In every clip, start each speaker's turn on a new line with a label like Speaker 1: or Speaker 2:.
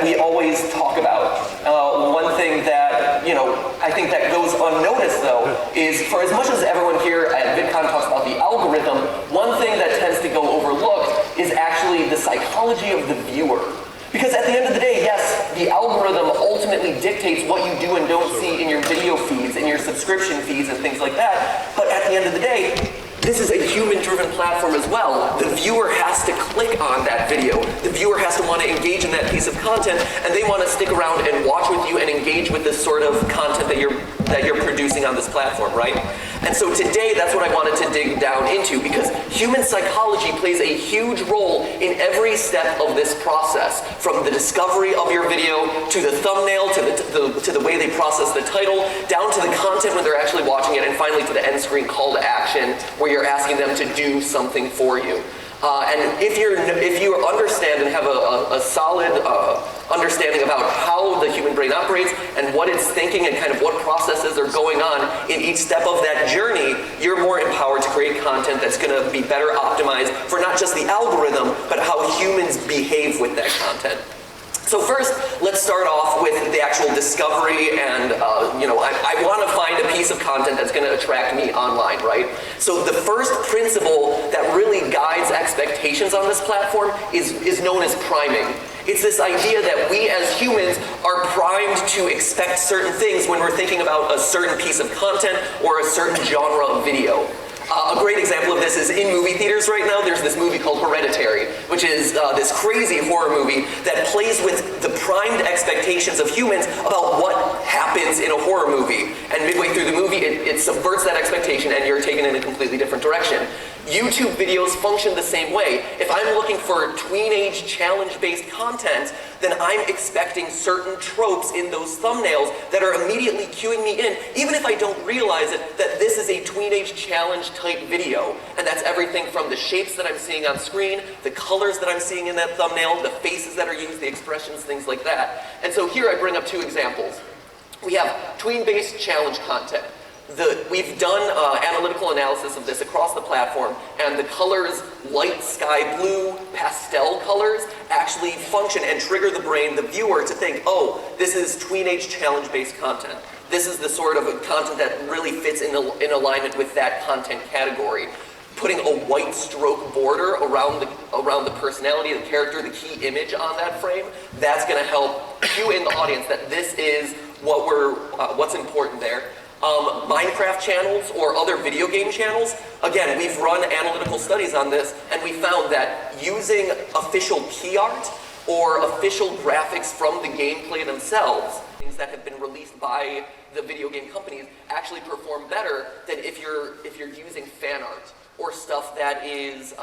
Speaker 1: we always talk about. One thing that, I think that goes unnoticed though, is for as much as everyone here at VidCon talks about the algorithm, one thing that tends to go overlooked is actually the psychology of the viewer. Because at the end of the day, yes, the algorithm ultimately dictates what you do and don't see in your video feeds, in your subscription feeds and things like that, but at the end of the day, this is a human-driven platform as well. The viewer has to click on that video. The viewer has to want to engage in that piece of content, and they want to stick around and watch with you and engage with this sort of content that you're producing on this platform, right? And so today, that's what I wanted to dig down into, because human psychology plays a huge role in every step of this process, from the discovery of your video, to the thumbnail, to the way they process the title, down to the content when they're actually watching it, and finally to the end screen call to action, where you're asking them to do something for you. And if you understand and have a solid understanding about how the human brain operates and what it's thinking and kind of what processes are going on in each step of that journey, you're more empowered to create content that's going to be better optimized for not just the algorithm, but how humans behave with that content. So first, let's start off with the actual discovery, and I want to find a piece of content that's going to attract me online, right? So the first principle that really guides expectations on this platform is known as priming. It's this idea that we as humans are primed to expect certain things when we're thinking about a certain piece of content or a certain genre of video. A great example of this is in movie theaters right now. There's this movie called Hereditary, which is this crazy horror movie that plays with the primed expectations of humans about what happens in a horror movie. And midway through the movie, it subverts that expectation and you're taken in a completely different direction. YouTube videos function the same way. If I'm looking for tween-age challenge-based content, then I'm expecting certain tropes in those thumbnails that are immediately cueing me in, even if I don't realize it, that this is a tween-age challenge type video. And that's everything from the shapes that I'm seeing on screen, the colors that I'm seeing in that thumbnail, the faces that are used, the expressions, things like that. And so here I bring up two examples. We have tween-based challenge content. We've done analytical analysis of this across the platform, and the colors light sky blue, pastel colors actually function and trigger the brain, the viewer, to think, oh, this is tween-age challenge-based content. This is the sort of content that really fits in alignment with that content category. Putting a white stroke border around the personality, the character, the key image on that frame, that's going to help cue in the audience that this is what's important there. Minecraft channels or other video game channels, again, we've run analytical studies on this, and we found that using official key art or official graphics from the gameplay themselves, things that have been released by the video game companies, actually perform better than if you're using fan art or stuff that is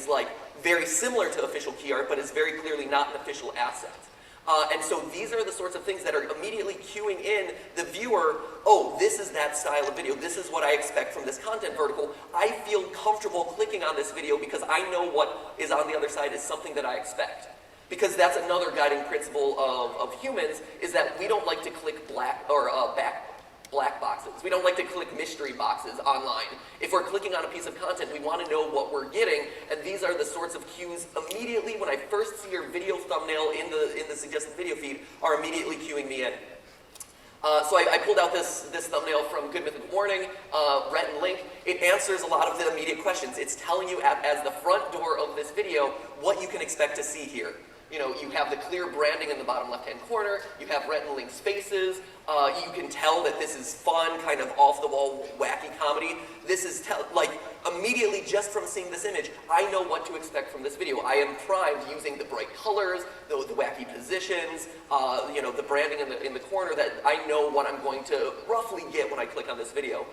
Speaker 1: like very similar to official key art, but is very clearly not an official asset. And so these are the sorts of things that are immediately cueing in the viewer, oh, this is that style of video, this is what I expect from this content vertical. I feel comfortable clicking on this video because I know what is on the other side is something that I expect. Because that's another guiding principle of humans, is that we don't like to click black boxes. We don't like to click mystery boxes online. If we're clicking on a piece of content, we want to know what we're getting, and these are the sorts of cues immediately when I first see your video thumbnail in the suggested video feed are immediately cueing me in. So I pulled out this thumbnail from Good Mythical Morning, Rhett and Link. It answers a lot of the immediate questions. It's telling you as the front door of this video what you can expect to see here. You have the clear branding in the bottom left-hand corner. You have Rhett and Link's faces. You can tell that this is fun, kind of off-the-wall, wacky comedy. This is immediately just from seeing this image, I know what to expect from this video. I am primed using the bright colors, the wacky positions, the branding in the corner, that I know what I'm going to roughly get when I click on this video.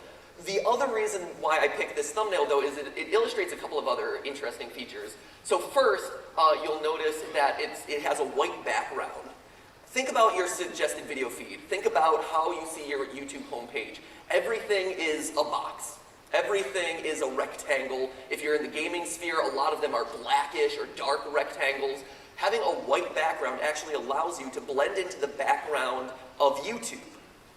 Speaker 1: The other reason why I picked this thumbnail, though, is it illustrates a couple of other interesting features. So first, you'll notice that it has a white background. Think about your suggested video feed. Think about how you see your YouTube homepage. Everything is a box. Everything is a rectangle. If you're in the gaming sphere, a lot of them are blackish or dark rectangles. Having a white background actually allows you to blend into the background of YouTube.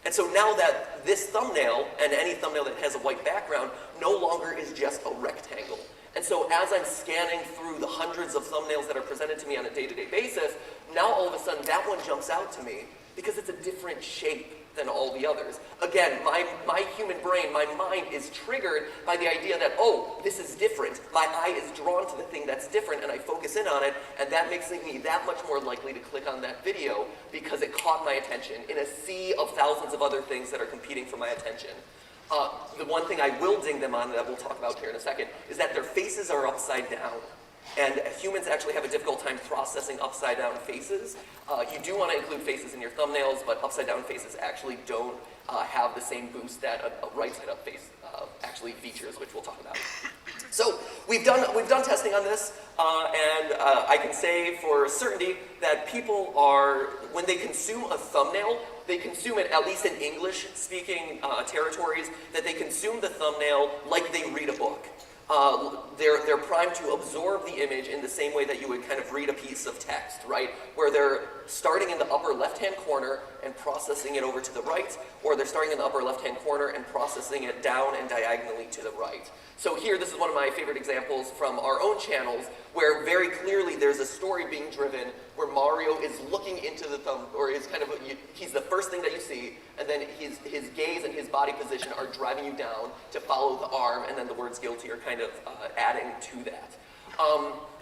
Speaker 1: And so now that this thumbnail, and any thumbnail that has a white background, no longer is just a rectangle. And so as I'm scanning through the hundreds of thumbnails that are presented to me on a day-to-day basis, now now all of a sudden that one jumps out to me because it's a different shape than all the others. Again, my human brain, my mind is triggered by the idea that, oh, this is different. My eye is drawn to the thing that's different and I focus in on it, and that makes me that much more likely to click on that video because it caught my attention in a sea of thousands of other things that are competing for my attention. The one thing I will ding them on that we'll talk about here in a second is that their faces are upside down. And humans actually have a difficult time processing upside down faces. You do want to include faces in your thumbnails, but upside down faces actually don't have the same boost that a right side up face actually features, which we'll talk about. So we've done testing on this, and I can say for certainty that people are, when they consume a thumbnail, they consume it, at least in English-speaking territories, that they consume the thumbnail like they read a book. They're primed to absorb the image in the same way that you would kind of read a piece of text, right? Where they're starting in the upper left-hand corner and processing it over to the right, or they're starting in the upper left-hand corner and processing it down and diagonally to the right. So here, this is one of my favorite examples from our own channels, where very clearly there's a story being driven where Mario is looking into the thumb, or is kind of, he's the first thing that you see, and then his gaze and his body position are driving you down to follow the arm, and then the words guilty are kind of adding to that.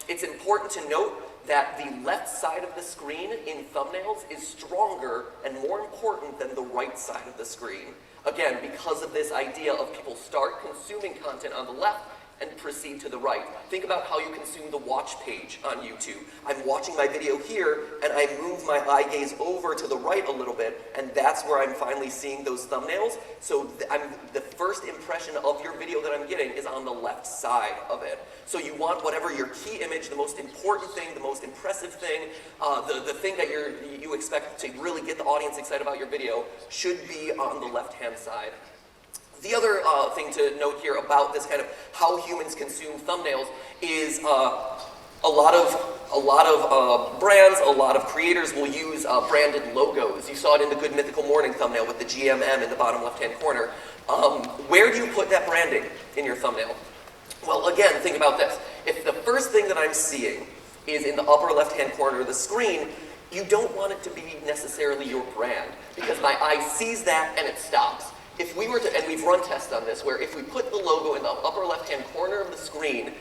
Speaker 1: It's important to note that the left side of the screen in thumbnails is stronger and more important than the right side of the screen. Again, because of this idea of people start consuming content on the left and proceed to the right. Think about how you consume the watch page on YouTube. I'm watching my video here, and I move my eye gaze over to the right a little bit, and that's where I'm finally seeing those thumbnails. So the first impression of your video that I'm getting is on the left side of it. So you want whatever your key image, the most important thing, the most impressive thing, the thing that you expect to really get the audience excited about your video should be on the left-hand side. The other thing to note here about this kind of how humans consume thumbnails is a lot of brands, a lot of creators will use branded logos. You saw it in the Good Mythical Morning thumbnail with the GMM in the bottom left-hand corner. Where do you put that branding in your thumbnail? Well, again, think about this. If the first thing that I'm seeing is in the upper left-hand corner of the screen, you don't want it to be necessarily your brand, because my eye sees that and it stops. If we were to, and we've run tests on this, where if we put the logo in the upper left-hand corner of the screen,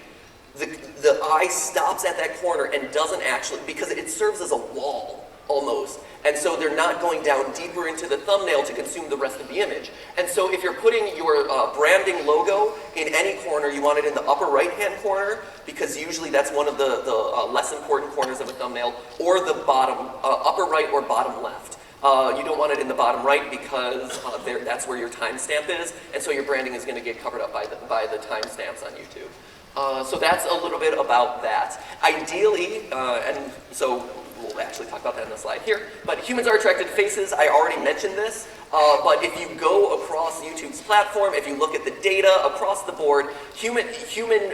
Speaker 1: the eye stops at that corner and doesn't actually, because it serves as a wall, almost. And so they're not going down deeper into the thumbnail to consume the rest of the image. And so if you're putting your branding logo in any corner, you want it in the upper right-hand corner, because usually that's one of the less important corners of a thumbnail, or the bottom, upper right or bottom left. You don't want it in the bottom right because that's where your timestamp is, and so your branding is going to get covered up by the timestamps on YouTube. So that's a little bit about that. Ideally, and so we'll actually talk about that in the slide here, but humans are attracted to faces. I already mentioned this, but if you go across YouTube's platform, if you look at the data across the board, human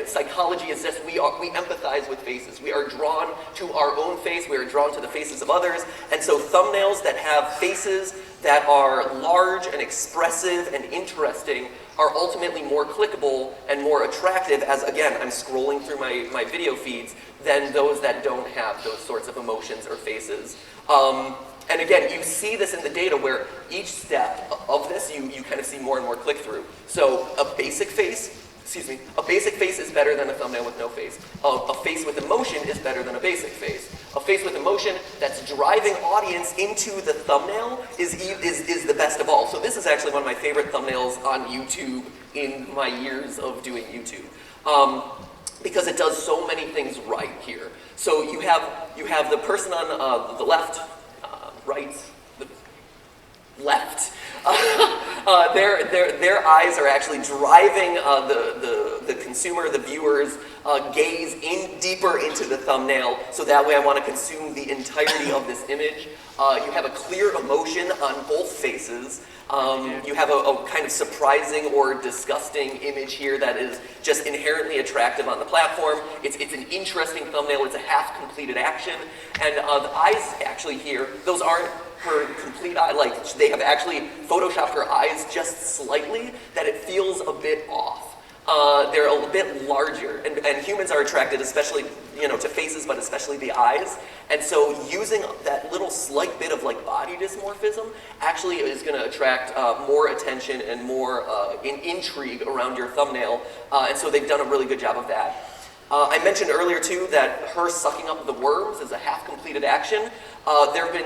Speaker 1: psychology is just we empathize with faces. We are drawn to our own face. We are drawn to the faces of others, and so thumbnails that have faces that are large and expressive and interesting are ultimately more clickable and more attractive as, again, I'm scrolling through my video feeds than those that don't have those sorts of emotions or faces. And again, you see this in the data where each step of this, you kind of see more and more click-through. So a basic face is better than a thumbnail with no face. A face with emotion is better than a basic face. A face with emotion that's driving audience into the thumbnail is the best of all. So this is actually one of my favorite thumbnails on YouTube in my years of doing YouTube. Because it does so many things right here. So you have the person on the left, right, the left. Their eyes are actually driving the consumer, the viewer's gaze deeper into the thumbnail, so that way I want to consume the entirety of this image. You have a clear emotion on both faces. You have a kind of surprising or disgusting image here that is just inherently attractive on the platform. It's an interesting thumbnail. It's a half-completed action. And the eyes actually here, those aren't her complete eye. Like, they have actually photoshopped her eyes just slightly, that it feels a bit off. they're a bit larger, and humans are attracted especially, to faces, but especially the eyes. And so using that little slight bit of like body dysmorphism actually is going to attract more attention and more intrigue around your thumbnail. And so they've done a really good job of that. I mentioned earlier too that her sucking up the worms is a half-completed action. There have been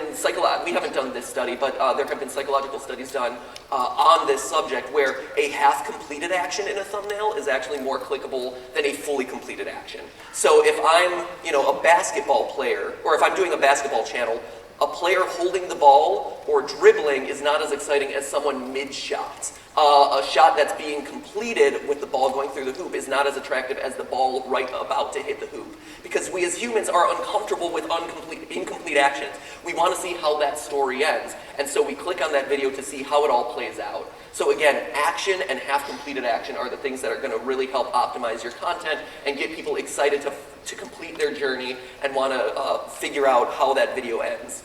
Speaker 1: we haven't done this study, but there have been psychological studies done on this subject where a half-completed action in a thumbnail is actually more clickable than a fully completed action. So if I'm, a basketball player, or if I'm doing a basketball channel, a player holding the ball or dribbling is not as exciting as someone mid-shot. A shot that's being completed with the ball going through the hoop is not as attractive as the ball right about to hit the hoop. Because we as humans are uncomfortable with incomplete actions. We want to see how that story ends. And so we click on that video to see how it all plays out. So again, action and half-completed action are the things that are going to really help optimize your content and get people excited to complete their journey and want to figure out how that video ends.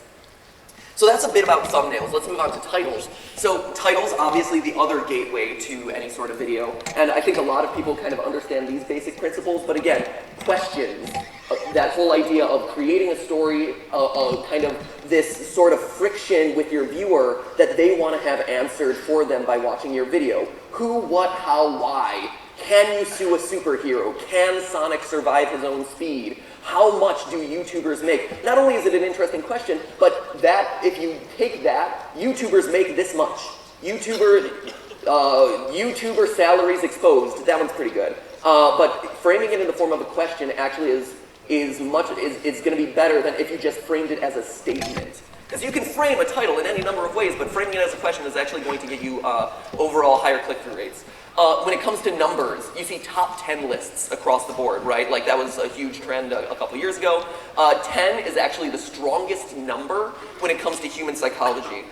Speaker 1: So that's a bit about thumbnails. Let's move on to titles. So titles, obviously the other gateway to any sort of video. And I think a lot of people kind of understand these basic principles, but again, questions. That whole idea of creating a story, kind of this sort of friction with your viewer that they want to have answered for them by watching your video. Who, what, how, why? Can you sue a superhero? Can Sonic survive his own speed? How much do YouTubers make? Not only is it an interesting question, but that, if you take that, YouTubers make this much. YouTuber salaries exposed, that one's pretty good. But framing it in the form of a question actually is going to be better than if you just framed it as a statement. Because you can frame a title in any number of ways, but framing it as a question is actually going to get you overall higher click-through rates. When it comes to numbers, you see top 10 lists across the board, right? Like that was a huge trend a couple years ago. 10 is actually the strongest number when it comes to human psychology.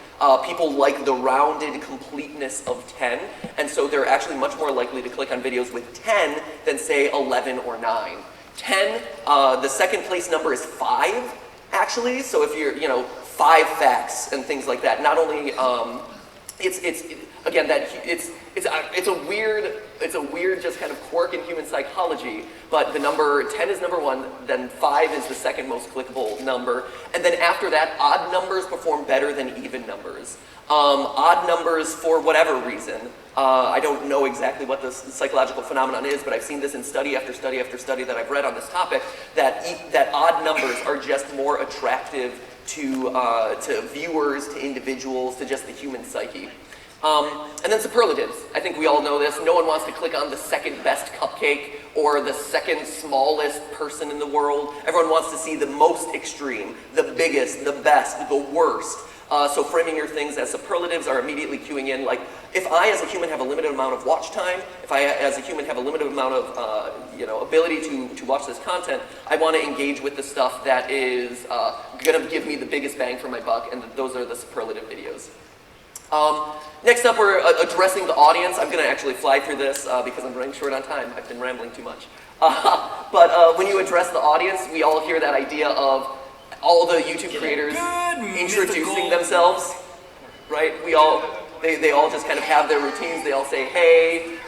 Speaker 1: People like the rounded completeness of 10, and so they're actually much more likely to click on videos with 10 than say 11 or 9. 10, the second place number is 5, actually, so if you're, 5 facts and things like that. Not only, it's a weird just kind of quirk in human psychology, but the number 10 is number 1, then 5 is the second most clickable number, and then after that, odd numbers perform better than even numbers. Odd numbers, for whatever reason, I don't know exactly what this psychological phenomenon is, but I've seen this in study after study after study that I've read on this topic, that odd numbers are just more attractive to viewers, to individuals, to just the human psyche. And then superlatives. I think we all know this. No one wants to click on the second best cupcake or the second smallest person in the world. Everyone wants to see the most extreme, the biggest, the best, the worst. So framing your things as superlatives are immediately cueing in, like, if I as a human have a limited amount of watch time, if I as a human have a limited amount of ability to watch this content, I want to engage with the stuff that is going to give me the biggest bang for my buck, and those are the superlative videos. Next up, we're addressing the audience. I'm going to actually fly through this because I'm running short on time. I've been rambling too much. But when you address the audience, we all hear that idea of all the YouTube creators introducing themselves, right? They all just kind of have their routines. They all say, hey.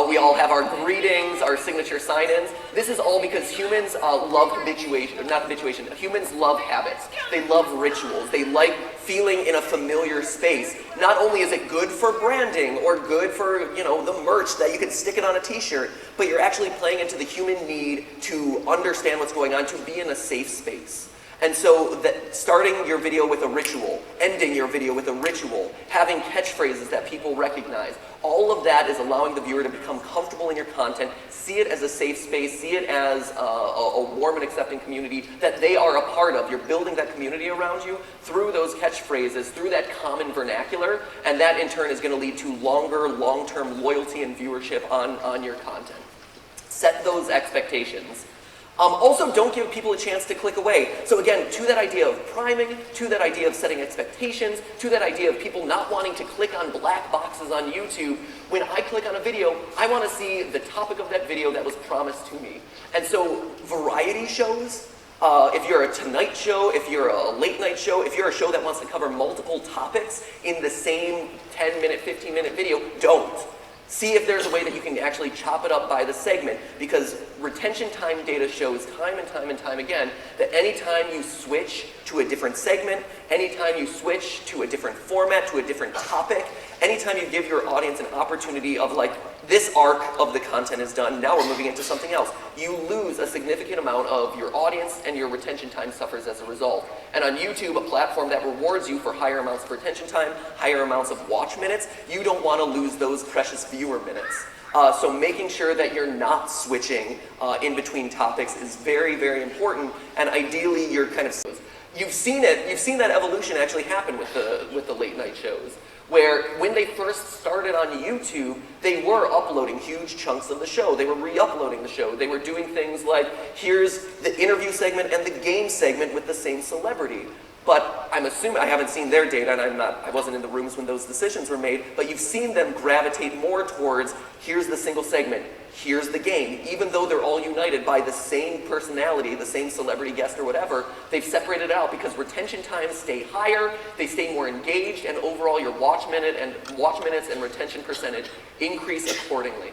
Speaker 1: We all have our greetings, our signature sign-ins. This is all because humans love habituation, or not habituation. Humans love habits. They love rituals. They like feeling in a familiar space. Not only is it good for branding or good for, the merch that you can stick it on a t-shirt, but you're actually playing into the human need to understand what's going on, to be in a safe space. And so starting your video with a ritual, ending your video with a ritual, having catchphrases that people recognize, all of that is allowing the viewer to become comfortable in your content, see it as a safe space, see it as a warm and accepting community that they are a part of. You're building that community around you through those catchphrases, through that common vernacular, and that in turn is going to lead to longer, long-term loyalty and viewership on your content. Set those expectations. Also, don't give people a chance to click away. So again, to that idea of priming, to that idea of setting expectations, to that idea of people not wanting to click on black boxes on YouTube, when I click on a video, I want to see the topic of that video that was promised to me. And so variety shows, if you're a Tonight Show, if you're a late night show, if you're a show that wants to cover multiple topics in the same 10-minute, 15-minute video, don't. See if there's a way that you can actually chop it up by the segment, because retention time data shows time and time and time again that anytime you switch to a different segment, anytime you switch to a different format, to a different topic, anytime you give your audience an opportunity of like, this arc of the content is done, now we're moving into something else, you lose a significant amount of your audience and your retention time suffers as a result. And on YouTube, a platform that rewards you for higher amounts of retention time, higher amounts of watch minutes, you don't want to lose those precious viewer minutes. So making sure that you're not switching in between topics is very, very important, and ideally you're kind of, you've seen that evolution actually happen with the late night shows, where when they first started on YouTube, they were uploading huge chunks of the show. They were re-uploading the show. They were doing things like, here's the interview segment and the game segment with the same celebrity. But I'm assuming, I haven't seen their data, and I wasn't in the rooms when those decisions were made, but you've seen them gravitate more towards, here's the single segment, here's the game. Even though they're all united by the same personality, the same celebrity guest or whatever, they've separated out because retention times stay higher, they stay more engaged, and overall your watch minutes and retention percentage increase accordingly.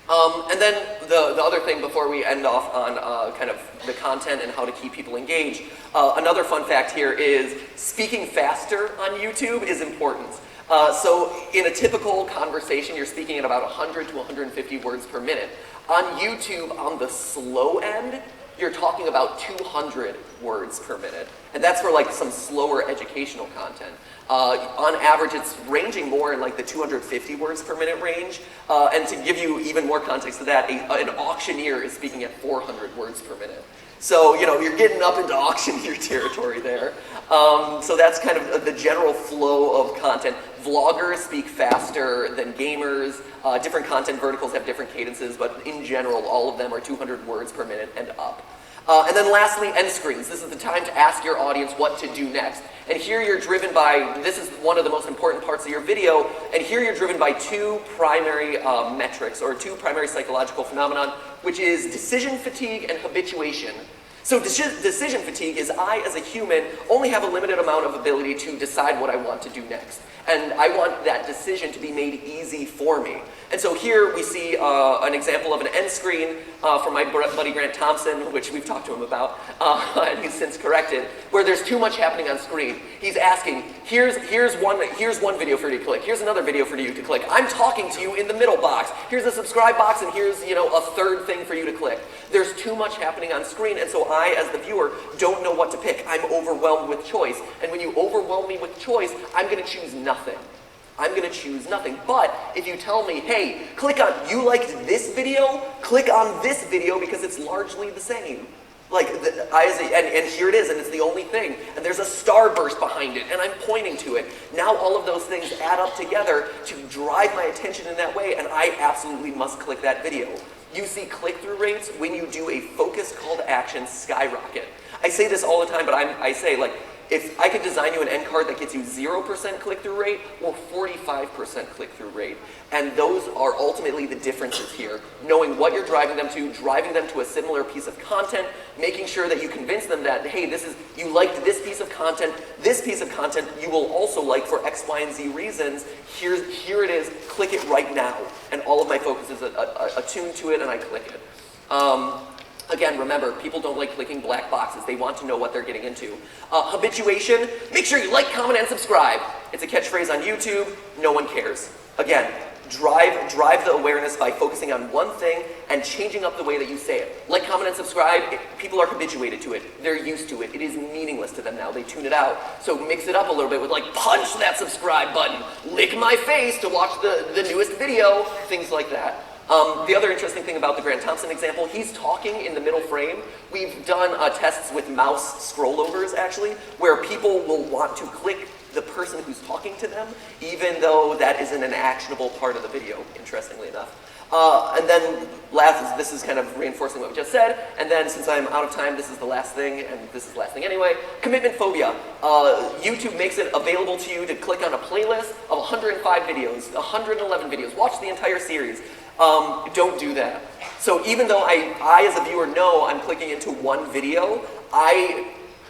Speaker 1: And then the other thing before we end off on kind of the content and how to keep people engaged, another fun fact here is speaking faster on YouTube is important. So in a typical conversation, you're speaking at about 100 to 150 words per minute. On YouTube, on the slow end, you're talking about 200 words per minute. And that's for like some slower educational content. On average, it's ranging more in like the 250 words per minute range. And to give you even more context to that, an auctioneer is speaking at 400 words per minute. So, you know, you're getting up into auctioneer territory there. So that's kind of the general flow of content. Vloggers speak faster than gamers. Different content verticals have different cadences, but in general, all of them are 200 words per minute and up. And then lastly, end screens. This is the time to ask your audience what to do next. And here you're driven by, this is one of the most important parts of your video, and here you're driven by two primary metrics, or two primary psychological phenomenon, which is decision fatigue and habituation. So decision fatigue is I, as a human, only have a limited amount of ability to decide what I want to do next. And I want that decision to be made easy for me. And so here we see an example of an end screen from my buddy Grant Thompson, which we've talked to him about, and he's since corrected, where there's too much happening on screen. He's asking, here's one video for you to click, here's another video for you to click. I'm talking to you in the middle box. Here's a subscribe box, and here's, you know, a third thing for you to click. There's too much happening on screen, and so I, as the viewer, don't know what to pick. I'm overwhelmed with choice. And when you overwhelm me with choice, I'm going to choose nothing. I'm going to choose nothing. But if you tell me, hey, click on, you liked this video, click on this video because it's largely the same. Like, and here it is, and it's the only thing. And there's a starburst behind it, and I'm pointing to it. Now all of those things add up together to drive my attention in that way, and I absolutely must click that video. You see click-through rates when you do a focused call to action skyrocket. I say this all the time, but I say, like, if I could design you an end card that gets you 0% click-through rate or 45% click-through rate, and those are ultimately the differences here. Knowing what you're driving them to a similar piece of content, making sure that you convince them that, hey, you liked this piece of content you will also like for X, Y, and Z reasons. Here it is, click it right now. And all of my focus is attuned to it, and I click it. Again, remember, people don't like clicking black boxes. They want to know what they're getting into. Habituation, make sure you like, comment, and subscribe. It's a catchphrase on YouTube. No one cares. Again, drive the awareness by focusing on one thing and changing up the way that you say it. Like, comment, and subscribe. People are habituated to it. They're used to it. It is meaningless to them now. They tune it out. So mix it up a little bit with, like, punch that subscribe button, lick my face to watch the newest video, things like that. The other interesting thing about the Grant Thompson example, he's talking in the middle frame. We've done tests with mouse scrollovers, actually, where people will want to click the person who's talking to them, even though that isn't an actionable part of the video, interestingly enough. And then last, this is kind of reinforcing what we just said, and then since I'm out of time, this is the last thing, and this is the last thing anyway, commitment phobia. YouTube makes it available to you to click on a playlist of 105 videos, 111 videos, watch the entire series. Don't do that. So even though I as a viewer know I'm clicking into one video,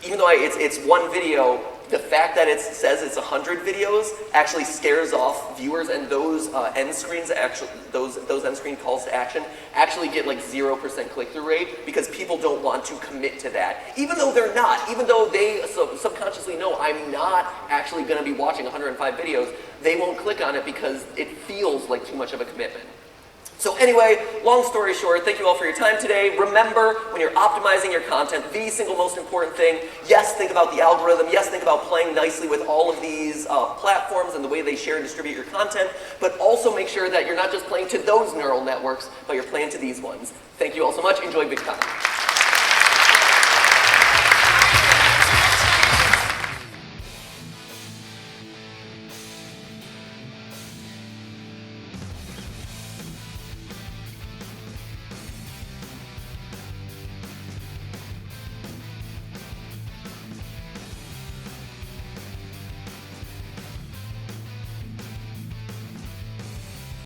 Speaker 1: even though it's one video, the fact that it says it's 100 videos actually scares off viewers, and those end screens actually, those end screen calls to action actually get like 0% click-through rate because people don't want to commit to that. Even though they're not, even though they subconsciously know I'm not actually going to be watching 105 videos, they won't click on it because it feels like too much of a commitment. So anyway, long story short, thank you all for your time today. Remember, when you're optimizing your content, the single most important thing, yes, think about the algorithm, yes, think about playing nicely with all of these platforms and the way they share and distribute your content, but also make sure that you're not just playing to those neural networks, but you're playing to these ones. Thank you all so much. Enjoy VidCon.